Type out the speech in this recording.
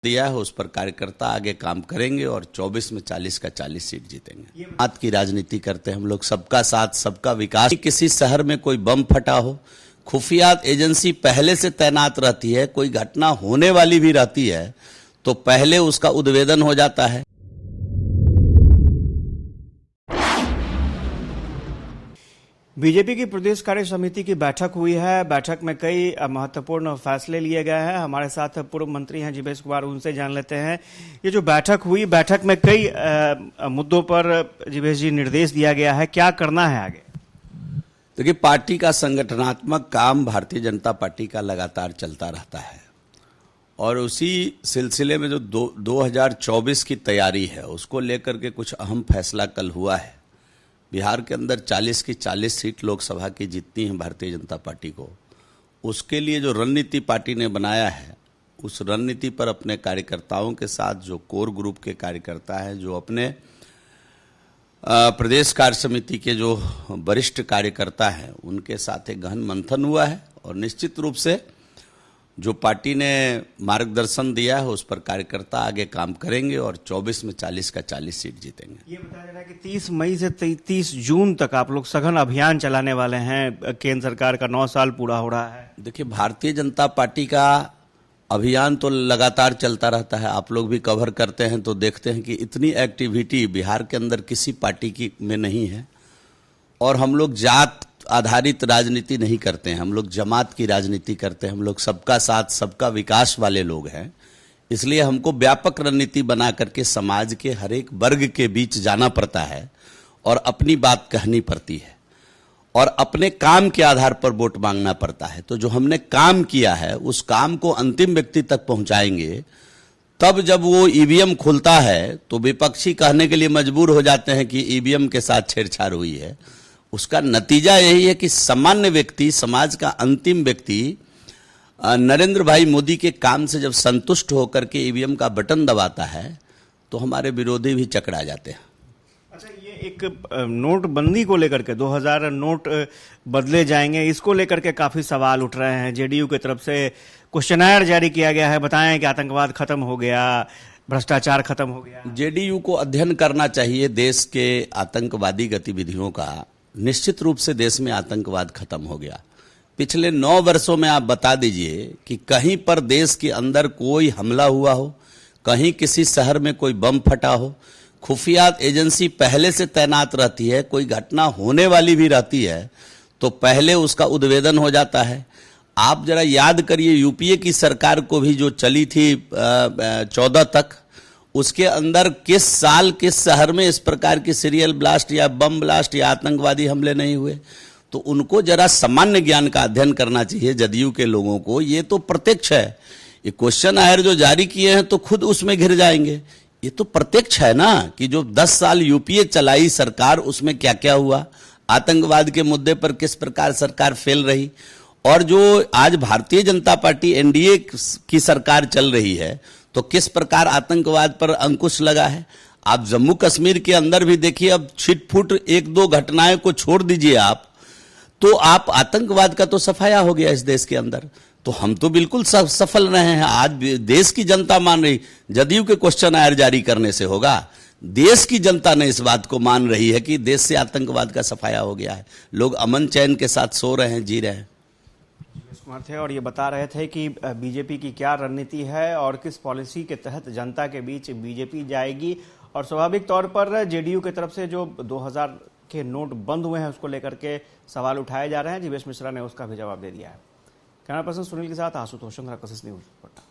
दिया है उस पर कार्यकर्ता आगे काम करेंगे और 24 में 40 का 40 सीट जीतेंगे। बात की राजनीति करते हैं हम लोग, सबका साथ सबका विकास। किसी शहर में कोई बम फटा हो, खुफिया एजेंसी पहले से तैनात रहती है, कोई घटना होने वाली भी रहती है तो पहले उसका उद्भेदन हो जाता है। बीजेपी की प्रदेश कार्य समिति की बैठक हुई है। बैठक में कई महत्वपूर्ण फैसले लिए गए हैं। हमारे साथ पूर्व मंत्री हैं जीवेश कुमार, उनसे जान लेते हैं। ये जो बैठक हुई, बैठक में कई मुद्दों पर जीवेश जी निर्देश दिया गया है, क्या करना है आगे? देखिए, पार्टी का संगठनात्मक काम भारतीय जनता पार्टी का लगातार चलता रहता है और उसी सिलसिले में जो 2024 की तैयारी है उसको लेकर के कुछ अहम फैसला कल हुआ है। बिहार के अंदर 40 की 40 सीट लोकसभा की जीतनी है भारतीय जनता पार्टी को। उसके लिए जो रणनीति पार्टी ने बनाया है, उस रणनीति पर अपने कार्यकर्ताओं के साथ जो कोर ग्रुप के कार्यकर्ता हैं, जो अपने प्रदेश कार्य समिति के जो वरिष्ठ कार्यकर्ता हैं, उनके साथ एक गहन मंथन हुआ है और निश्चित रूप से जो पार्टी ने मार्गदर्शन दिया है उस पर कार्यकर्ता आगे काम करेंगे और 24 में 40 का 40 सीट जीतेंगे। ये बताया जा रहा है कि 30 मई से 30 जून तक आप लोग सघन अभियान चलाने वाले हैं। केंद्र सरकार का 9 साल पूरा हो रहा है। देखिए, भारतीय जनता पार्टी का अभियान तो लगातार चलता रहता है। आप लोग भी कवर करते हैं तो देखते हैं कि इतनी एक्टिविटी बिहार के अंदर किसी पार्टी की में नहीं है। और हम लोग जात आधारित राजनीति नहीं करते हैं, हम लोग जमात की राजनीति करते हैं। हम लोग सबका साथ सबका विकास वाले लोग हैं। इसलिए हमको व्यापक रणनीति बना करके समाज के हर एक वर्ग के बीच जाना पड़ता है और अपनी बात कहनी पड़ती है और अपने काम के आधार पर वोट मांगना पड़ता है। तो जो हमने काम किया है उस काम को अंतिम व्यक्ति तक पहुंचाएंगे। तब जब वो ईवीएम खुलता है तो विपक्षी कहने के लिए मजबूर हो जाते हैं कि ईवीएम के साथ छेड़छाड़ हुई है। उसका नतीजा यही है कि सामान्य व्यक्ति, समाज का अंतिम व्यक्ति नरेंद्र भाई मोदी के काम से जब संतुष्ट होकर के ईवीएम का बटन दबाता है तो हमारे विरोधी भी चकरा जाते हैं। अच्छा, ये एक नोटबंदी को लेकर के 2000 नोट बदले जाएंगे, इसको लेकर के काफी सवाल उठ रहे हैं। जेडीयू की तरफ से क्वेश्चनर जारी किया गया है, बताएं कि आतंकवाद खत्म हो गया, भ्रष्टाचार खत्म हो गया। जेडीयू को अध्ययन करना चाहिए देश के आतंकवादी गतिविधियों का। निश्चित रूप से देश में आतंकवाद खत्म हो गया। पिछले 9 वर्षों में आप बता दीजिए कि कहीं पर देश के अंदर कोई हमला हुआ हो, कहीं किसी शहर में कोई बम फटा हो, खुफिया एजेंसी पहले से तैनात रहती है, कोई घटना होने वाली भी रहती है तो पहले उसका उद्भेदन हो जाता है। आप जरा याद करिए, यूपीए की सरकार को भी जो चली थी 14 तक, उसके अंदर किस साल किस शहर में इस प्रकार की सीरियल ब्लास्ट या बम ब्लास्ट या आतंकवादी हमले नहीं हुए। तो उनको जरा सामान्य ज्ञान का अध्ययन करना चाहिए जदयू के लोगों को। ये तो प्रत्यक्ष है, ये क्वेश्चन आयर जो जारी किए हैं तो खुद उसमें घिर जाएंगे। ये तो प्रत्यक्ष है ना कि जो 10 साल यूपीए चलाई सरकार, उसमें क्या क्या हुआ, आतंकवाद के मुद्दे पर किस प्रकार सरकार फेल रही। और जो आज भारतीय जनता पार्टी एनडीए की सरकार चल रही है तो किस प्रकार आतंकवाद पर अंकुश लगा है। आप जम्मू कश्मीर के अंदर भी देखिए, अब छिटफुट 1-2 घटनाएं को छोड़ दीजिए आप, तो आप आतंकवाद का तो सफाया हो गया इस देश के अंदर। तो हम तो बिल्कुल सफल रहे हैं। आज देश की जनता मान रही, जदयू के क्वेश्चन आयर जारी करने से होगा, देश की जनता ने इस बात को मान रही है कि देश से आतंकवाद का सफाया हो गया है। लोग अमन चैन के साथ सो रहे हैं, जी रहे हैं। थे और ये बता रहे थे कि बीजेपी की क्या रणनीति है और किस पॉलिसी के तहत जनता के बीच बीजेपी जाएगी। और स्वाभाविक तौर पर जेडीयू की तरफ से जो 2000 के नोट बंद हुए हैं उसको लेकर के सवाल उठाए जा रहे हैं। जीवेश मिश्रा ने उसका भी जवाब दे दिया है। कैमरा पर्सन सुनील के साथ आशुतोष चंद्रा, कोशिश न्यूज पटना।